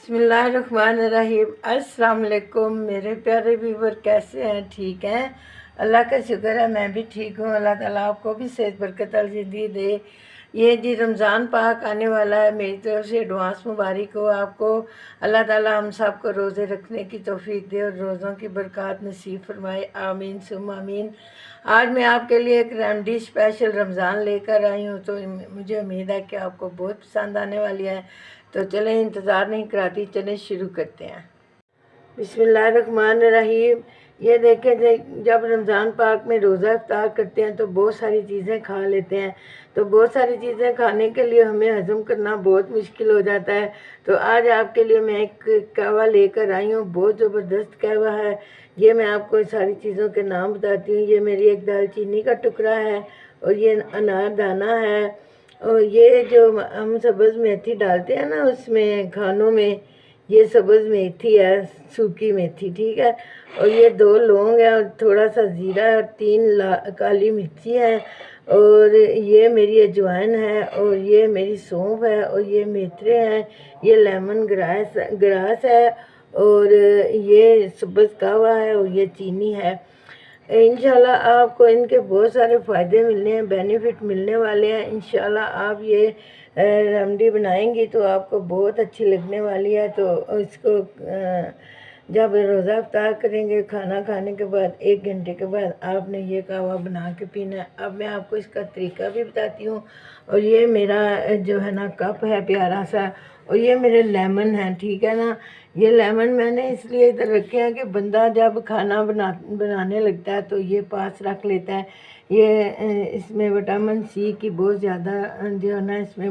बिस्मिल्लाहिर्रहमानिर्रहीम। अस्सलाम वालेकुम मेरे प्यारे व्यूवर, कैसे हैं? ठीक हैं, अल्लाह का शुक्र है, मैं भी ठीक हूँ। अल्लाह ताला आपको भी सेहत बरकत वाली ज़िंदगी दे। ये जी रमज़ान पाक आने वाला है, मेरी तरफ से एडवांस मुबारक हो आपको। अल्लाह ताला हम सब को रोज़े रखने की तौफीक दे और रोज़ों की बरकत नसीब फरमाए, आमीन सुम आमीन। आज मैं आपके लिए एक रेमडी स्पेशल रमज़ान लेकर आई हूँ, तो मुझे उम्मीद है कि आपको बहुत पसंद आने वाली है। तो चलें, इंतज़ार नहीं कराती, चलें शुरू करते हैं। बिस्मिल्लाहिर्रहमानिर्रहीम। ये देखें, जब रमज़ान पाक में रोज़ा इफ्तार करते हैं तो बहुत सारी चीज़ें खा लेते हैं। तो बहुत सारी चीज़ें खाने के लिए हमें हज़म करना बहुत मुश्किल हो जाता है। तो आज आपके लिए मैं एक कहवा लेकर आई हूँ, बहुत ज़बरदस्त कहवा है। ये मैं आपको सारी चीज़ों के नाम बताती हूँ। ये मेरी एक दालचीनी का टुकड़ा है और ये अनार दाना है और ये जो हम सब्ज़ मेथी डालते हैं ना उसमें खानों में, ये सब्ज़ मेथी है, सूखी मेथी, ठीक है। और ये 2 लौंग है और थोड़ा सा ज़ीरा है और 3 काली मिर्ची है और ये मेरी अजवाइन है और ये मेरी सौंफ है और ये मेथरे हैं, ये लेमन ग्रास है और ये सब्ज़ कहवा है और ये चीनी है। इंशाल्लाह आपको इनके बहुत सारे फ़ायदे मिलने हैं, बेनिफिट मिलने वाले हैं। इंशाल्लाह आप ये रेमडी बनाएंगी तो आपको बहुत अच्छी लगने वाली है। तो इसको जब रोज़ा इफ्तार करेंगे, खाना खाने के बाद 1 घंटे के बाद आपने ये कहवा बना के पीना है। अब मैं आपको इसका तरीका भी बताती हूँ। और ये मेरा जो है ना कप है प्यारा सा, और ये मेरे लेमन है, ठीक है ना। ये लेमन मैंने इसलिए इधर रखे हैं कि बंदा जब खाना बनाने लगता है तो ये पास रख लेता है। ये इसमें विटामिन सी की बहुत ज़्यादा जो है ना इसमें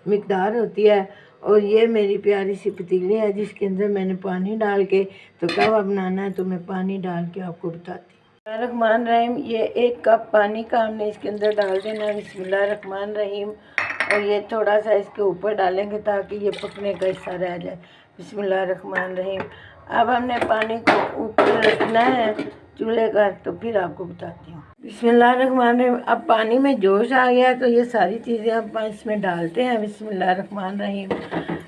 मिकदार होती है। और ये मेरी प्यारी सी पतीली है जिसके अंदर मैंने पानी डाल के तो कहवा बनाना है, तो मैं पानी डाल के आपको बताती हूँ। बिस्मिल्लाहिर्रहमानिर्रहीम। ये 1 कप पानी का हमने इसके अंदर डाल देना है। बिस्मिल्लाहिर्रहमानिर्रहीम। और ये थोड़ा सा इसके ऊपर डालेंगे ताकि ये पकने का हिस्सा रह जाए। बिस्मिल्लाहिर्रहमानिर्रहीम। अब हमने पानी को ऊपर रखना है चूल्हे का, तो फिर आपको बताती हूँ। बिस्मिल्लाहिर्रहमानिर्रहीम। अब पानी में जोश आ गया तो ये सारी चीज़ें अब इसमें डालते हैं। बिस्मिल्लाहिर्रहमानिर्रहीम।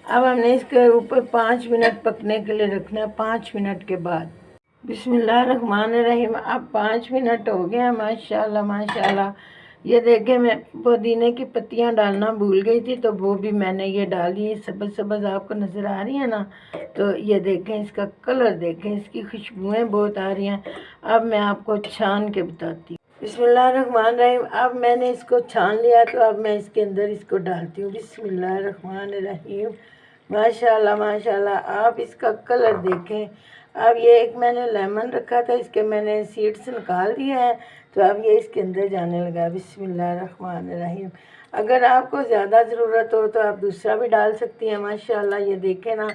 अब हमने इसके ऊपर 5 मिनट पकने के लिए रखना है। 5 मिनट के बाद बिस्मिल्लाहिर्रहमानिर्रहीम। अब 5 मिनट हो गए हैं। माशाल्लाह माशाल्लाह। ये देखें, मैं पुदीने की पत्तियां डालना भूल गई थी तो वो भी मैंने ये डाली है। सब्ज़ सब्ज़ आपको नज़र आ रही है ना, तो ये देखें, इसका कलर देखें, इसकी खुशबुएँ बहुत आ रही हैं। अब मैं आपको छान के बताती हूँ। बिस्मिल्लाहिर्रहमानिर्रहीम। अब मैंने इसको छान लिया तो अब मैं इसके अंदर इसको डालती हूँ। बिस्मिल्लाहिर्रहमानिर्रहीम। माशाल्लाह माशाल्लाह। आप इसका कलर देखें। अब ये एक मैंने लेमन रखा था, इसके मैंने सीड्स निकाल दिए हैं, तो अब ये इसके अंदर जाने लगा। बिस्मिल्लाहिर्रहमानिर्रहीम। अगर आपको ज़्यादा ज़रूरत हो तो आप दूसरा भी डाल सकती हैं। माशाल्लाह, ये देखें ना,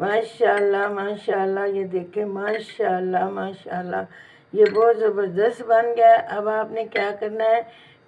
माशाल्लाह माशाल्लाह। ये देखें, माशाल्लाह माशाल्लाह। ये बहुत ज़बरदस्त बन गया है। अब आपने क्या करना है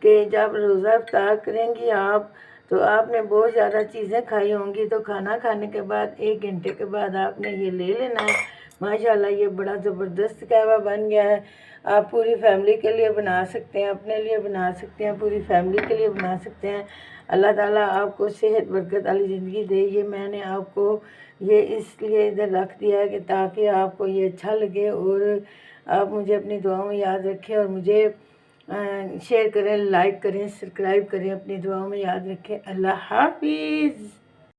कि जब रोज़ा इफ्तार करेंगी आप, तो आपने बहुत ज़्यादा चीज़ें खाई होंगी, तो खाना खाने के बाद 1 घंटे के बाद आपने ये ले लेना है। माशाल्लाह, ये बड़ा ज़बरदस्त कहवा बन गया है। आप पूरी फैमिली के लिए बना सकते हैं, अपने लिए बना सकते हैं, पूरी फैमिली के लिए बना सकते हैं। अल्लाह ताला आपको सेहत बरकत वाली ज़िंदगी दे। ये मैंने आपको ये इसलिए इधर रख दिया है कि ताकि आपको ये अच्छा लगे और आप मुझे अपनी दुआओं में याद रखें और मुझे शेयर करें, लाइक करें, सब्सक्राइब करें, अपनी दुआओं में याद रखें। अल्लाह हाफिज़।